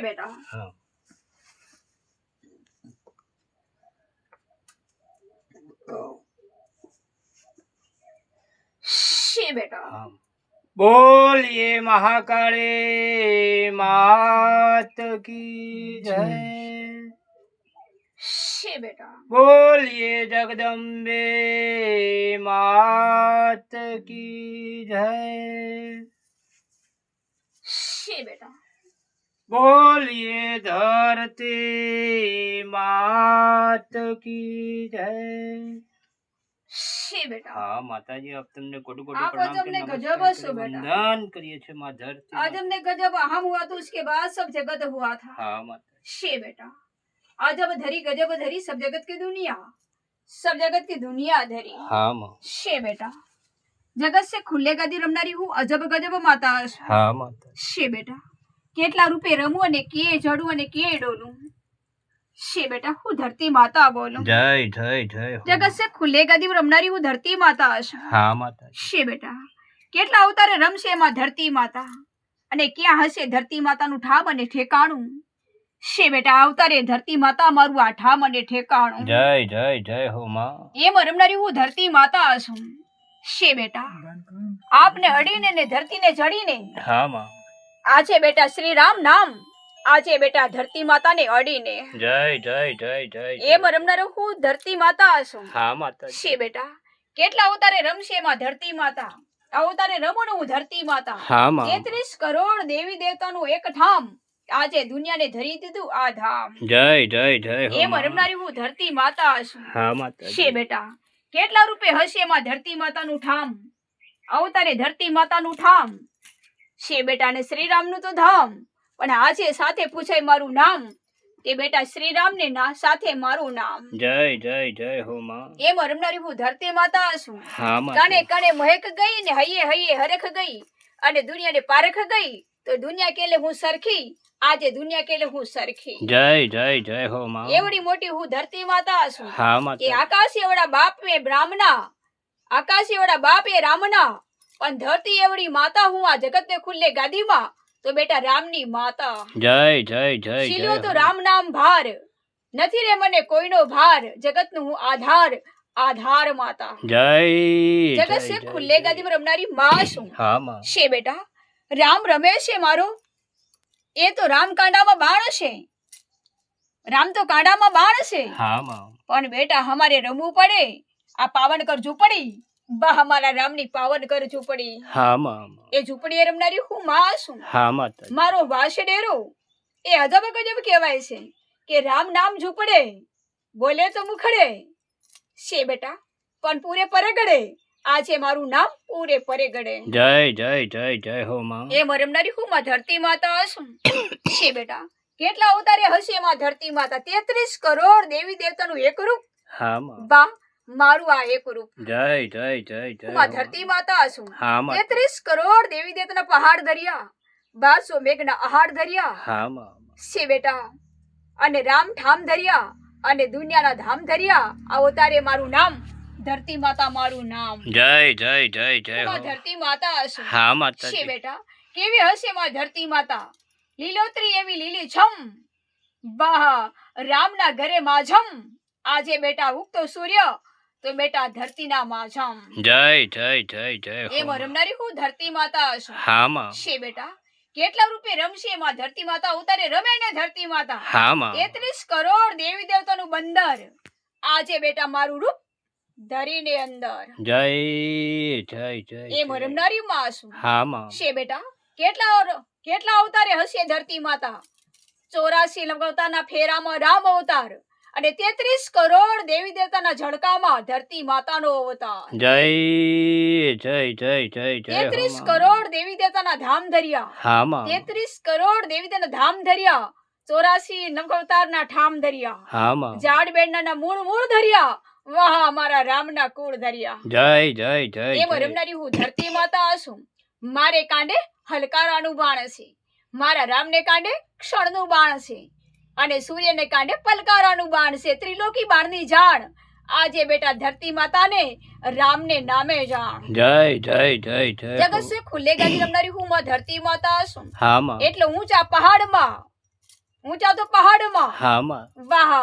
બેટા हाँ છે બેટા हाँ बोलिए महाकाली मात की जय છે બેટા बोलिए जगदम्बे मात की जय છે બેટા बोलिए धरती मात की जय છે બેટા हाँ माताजी आप तुमने कोटि कोटि आप प्रणाम आज हमने के गजब नमस्कार हंसो करे, बेटा। वंदन करिए छे माँ धरती आज हमने गजब हम हुआ तो उसके बाद सब जगत हुआ था हाँ माता छे बेटा आज अब धरी गजब धरी सब जगत की दुनिया धरी हाँ माँ छे बेटा जगत से खुले गदी रमनारी हूँ अजब गजब माता છું. हाँ माता છે બેટા કેટલા રૂપે રમું અને કે જડું અને કે ડોલું છે બેટા હું ધરતી માતા બોલું जय जय जय हो જગત से खुले गदी રમનારી હું ધરતી માતા છું. हाँ माता છે બેટા કેટલા અવતારે રમશે એમાં ધરતી માતા અને ક્યાં હશે ધરતી માતાનું ઠામ અને ઠેકાણું છે બેટા અવતારે ધરતી માતા મારું આ ઠામ અને ઠેકાણું जय जय जय हो माँ એમ રમનારી હું ધરતી માતા છું. છે બેટા આપને અડીને ને ધરતીને જડીને हाँ माँ આજે બેટા શ્રી રામ નામ આજે બેટા ધરતી માતાને અડીને जय जय जय जय એમ રમનારો હું ધરતી માતા છું. हाँ माता છે બેટા કેટલા અવતારે રમશે એમાં ધરતી માતા અવતારે રમવાનું હું ધરતી માતા हाँ माँ 33 કરોડ દેવી દેવતાનું એક ઠામ આજે દુનિયાને ધરી દીધું આ ધામ जय जय जय हो એમ माँ રમનારી હું ધરતી માતા છું. हाँ माता છે બેટા કેટલા રૂપે હશે એમાં ધરતી માતાનું ઠામ અવતારે ધરતી માતાનું ઠામ છે બેટા ને શ્રીરામનું તો ધામ પણ આજે સાથે પૂછાય મારું નામ તે બેટા શ્રીરામને ના સાથે મારું નામ जय जय जय हो माँ એમ રમનારી હું ધરતી માતા છું. हाँ माता કણે કણે મહેક ગઈ ને હૈયે હૈયે હરખ ગઈ અને દુનિયાને પારખ ગઈ તો દુનિયા કેલે હું સરખી આજે દુનિયા કેલે હું સરખી जय जय जय हो माँ એવડી મોટી હું ધરતી માતા છું हाँ કે माता આકાશ એવડા બાપ મે બ્રાહ્મણા આકાશ એવડા બાપ એ રામના પણ ધરતી એવડી માતા હું આ જગતને ખુલ્લે ગાદીમાં તો બેટા રામની માતા जय जय जय શીલ્યો जय તો हो રામ નામ ભાર નથી રે મને કોઈનો ભાર જગતનું હું આધાર આધાર માતા जय જગત जय से जय ખુલ્લે जय। ગાદીમાં રમનારી માં છું. हाँ माँ છે બેટા રામ રમે છે મારો એ તો રામ કાંડામાં બાણ છે રામ તો કાંડામાં બાણ છે हाँ माँ પણ બેટા અમારે રમવું પડે આ પાવન કર ઝૂંપડી બા અમારા રામની પાવન કર ઝૂંપડી हाँ माँ એ ઝૂંપડીએ રમનારી હું માં છું. हाँ माता મારો વાસડેરો એ અજબ ગજબ કહેવાય છે કે રામ નામ ઝૂંપડે બોલે તો મુખડે છે બેટા પણ પૂરે પરગડે આજે મારું નામ પૂરે પરેગડે जय जय जय जय हो माँ એ રમનારી હું માં ધરતી માતા છું. છે બેટા કેટલા અવતારે હશે એમાં ધરતી માતા 33 કરોડ દેવી દેવતાનું એક રૂપ हाँ माँ બા મારું આ એક રૂપ जय जय जय जय હું हो આ ધરતી માતા છું. हाँ माँ 33 કરોડ દેવી દેવતાના પહાડ ધર્યા 1200 મેઘના આહાડ ધર્યા हाँ माँ છે બેટા અને રામ ઠામ ધર્યા અને દુનિયાના ધામ ધર્યા અવતારે મારું નામ ધરતી માતા મારું નામ जय जय जय जय હું આ हो ધરતી માતા છું. हाँ माता છે जी બેટા કેવી હશે માં ધરતી માતા લીલોતરી એવી લીલી છમ વાહ રામના ઘરે માઝમ આજે બેટા ઉગતો સૂર્ય તો બેટા ધરતીના માઝમ जय जय जय जय એમ हो રમનારી હું ધરતી માતા છું. हाँ माँ છે બેટા કેટલા રૂપે રમશે માં ધરતી માતા ઉતારે રમે ને ધરતી માતા हाँ माँ 33 કરોડ દેવી દેવતાનું બંદર આજે બેટા મારું રૂપ ધરીને અંદર जय जय जय એમ जय। રમનારી માં છું. हाँ माँ છે બેટા કેટલા અવતારે હશે ધરતી માતા 84 અવતારના ફેરામાં રામ અવતાર અને 33 કરોડ દેવી દેવતાના ઝડકામાં ધરતી માતાનો અવતાર जय जय जय जय जय हो 33 माँ। કરોડ દેવી દેવતાના ધામ ધર્યા हाँ माँ 33 કરોડ દેવી દેવતાના ધામ ધર્યા 84 નવઅવતારના ઠામ ધર્યા हाँ माँ ઝાડ બેડના મૂળ મૂળ ધર્યા વાહ અમારા રામના કુળ ધર્યા जय जय जय એમ जय રમનારી હું ધરતી માતા છું. મારે કાંડે હલકારાનું બાણ છે મારા રામને કાંડે ક્ષણનું બાણ છે અને સૂર્યને કાંડે પલકારાનું બાણ છે ત્રિલોકી બાણની જાણ આજે બેટા ધરતી માતાને રામને નામે જાણ जय जय जय जय જગત हो। સે ખુલ્લે ગાદી રમનારી હું માં ધરતી માતા છું. हाँ माँ એટલે ઊંચા પહાડમાં ઊંચા તો પહાડમાં, હા માં વાહ,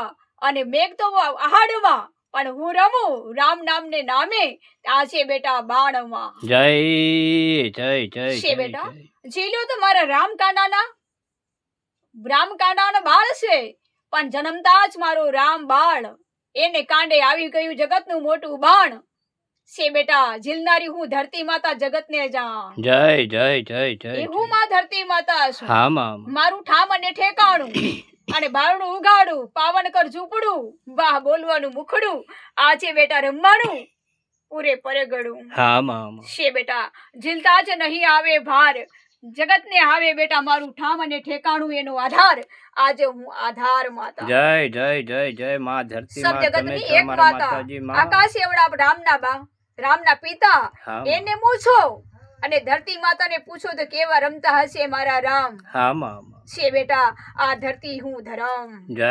અને મેઘ તો આહાડમાં, પણ હું રમું રામ નામને નામે, આ છે બેટા બાણમાં. જય જય જય છે જય બેટા, જય જીલ્યો તો મારા રામકાંડાના બાળ છે, પણ જન્મતા જ મારો રામ બાળ, એને કાંડે આવી ગયું જગતનું મોટું બાણ. છે બેટા, ઝીલનારી હું ધરતી માતા જગતને જાણ. જય જય જય જય એ હું માં ધરતી માતા છું, હા માં મારું ઠામ અને ઠેકાણું, અને બારણું ઉગાડું, પાવન કર ઝૂંપડું, વાહ બોલવાનું મુખડું, આ છે બેટા રમવાનું પૂરે પરગડું. હા માં છે બેટા, ઝીલતા જ નહીં આવે ભાર, જગતને આવે બેટા મારું ઠામ અને ઠેકાણું, એનો આધાર, આજે હું આધાર માતા. જય જય જય જય માં ધરતી સબ માં, તમે જગતની છો એક અમારા માતા, માતાજી માં. આકાશ એવડા રામના બા, રામના પિતા, હા એને મૂછો, અને ધરતી માતાને પૂછો તો કેવા રમતા હશે મારા રામ. હા માં છે બેટા, આ ધરતી હું ધરમ. જય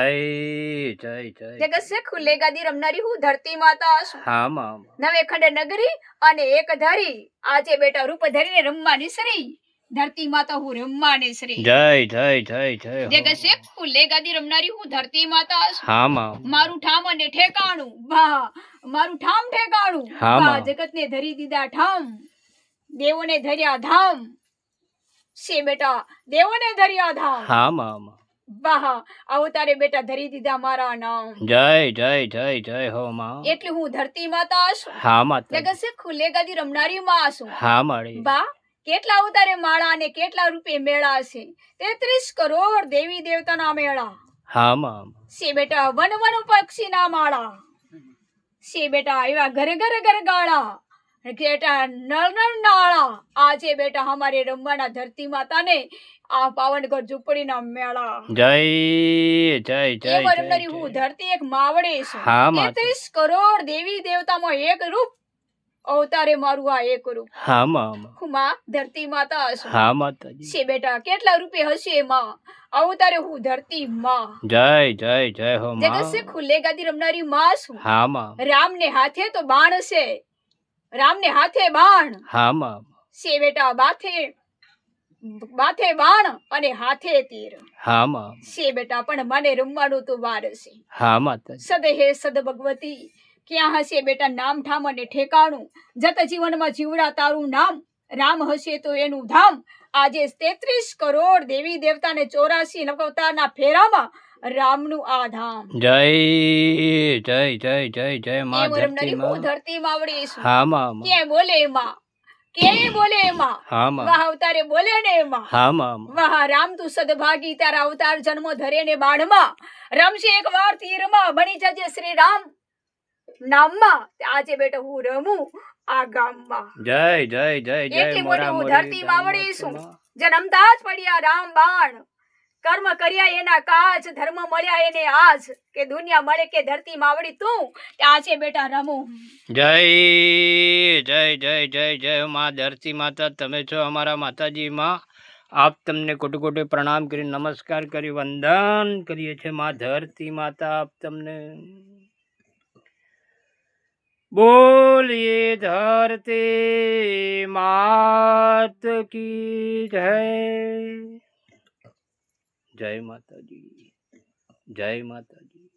જય જય જગત છે ખુલ્લે ગાદી રમનારી હું ધરતી માતા છું, હા માં નવે ખંડે નગરી અને એક ધરી, આજે બેટા રૂપ ધરીને રમવાની શ્રી, ધરતી માતા હું રમવાની શ્રી. જય જય જય જય હો. જગત છે ખુલ્લે ગાદી રમનારી હું ધરતી માતા છું, હા માં મારું ઠામ અને ઠેકાણું, વાહ મારું ઠામ ઠેકાણું, હા, વાહ માં. જગતને ધરી દીધા ઠામ, દેવોને ધર્યા ધામ. છે બેટા, દેવોને ધર્યા ધામ, હા માં વાહ અવતારે બેટા ધરી દીધા મારા નામ. જય જય જય જય હો માં. એટલે હું ધરતી માતા છું, હા માતા. જગત છે ખુલ્લે ગાદી રમનારી માં છું. હા માળી. બા કેટલા અવતારે માળા અને કેટલા રૂપે મેળા છે, 33 કરોડ દેવી દેવતાના મેળા. હા માં છે બેટા વન વન પક્ષીના માળા. છે બેટા એવા ઘર ઘર ઘર ગાળા, બેટા નર નર નાળા, આજે બેટા હમારે રમવાના ધરતી માતાને, આ પાવનગઢ ઝૂંપડીના મેળા. જય જય જય એમાં રમનારી હું જય. ધરતી એક માવડે છું, હા માતા. 33 કરોડ દેવી દેવતામાં એક રૂપ, અવતારે મારું આ એક રૂપ. હા માં હું માં ધરતી માતા છું. હા માતાજી. છે બેટા કેટલા રૂપે હશે માં, અવતારે હું ધરતી માં. જય જય જય હો જગત માં. છે ખુલ્લે ગાદી રમનારી માં છું, હા માં રામને હાથે તો બાણ છે, રામને હાથે બાણ. હા માં છે બેટા માથે બાણ અને હાથે તીર. હા માં છે બેટા પણ મને રમવાનું તો વાર છે. હા માતાજી. સદ હે સદ ભગવતી, ક્યાં હશે બેટા નામ ઠામ અને ઠેકાણું, જત જીવનમાં જીવડા તારું નામ, રામ હશે તો એનું ધામ. આજે 33 કરોડ દેવી દેવતાને 84 અવતારના ફેરામાં રામનું આ ધામ. જય જય જય જય જય માં એમ ધરતી રમનારી હું માં. ધરતી માવડી છું, હા માં ક્યાંય બોલે એમાં, ક્યાંય બોલે એમાં, હા માં વાહ અવતારે બોલે ને એમાં. હા માં વાહ રામ તું સદભાગી, તારા અવતાર જન્મ ધરે ને બાણમાં, રમશે એક વાર તીરમાં, બની જજે શ્રી રામ નામમાં, આજે બેટા હું રમું આ ગામમાં. જય જય જય જય એટલી મોટી મોરા હું મોરી ધરતી માવડી ગામમાં છું, માં. જન્મતા જ પડ્યા રામ બાણ, કર્મ કર્યા એના કાજ, ધર્મ મળ્યા એને આજ, કે દુનિયા મળે કે ધરતી માવડી તું, આજે બેટા રમું. જય જય જય જય જય માં ધરતી માતા, તમે છો અમારા માતાજી માં. આપ તમને કોટી કોટી પ્રણામ કરી, નમસ્કાર કરી, વંદન કરીએ છીએ માં ધરતી માતા. આપ તમને બોલીએ ધરતી માત કી જય. જય માતાજી, જય માતાજી.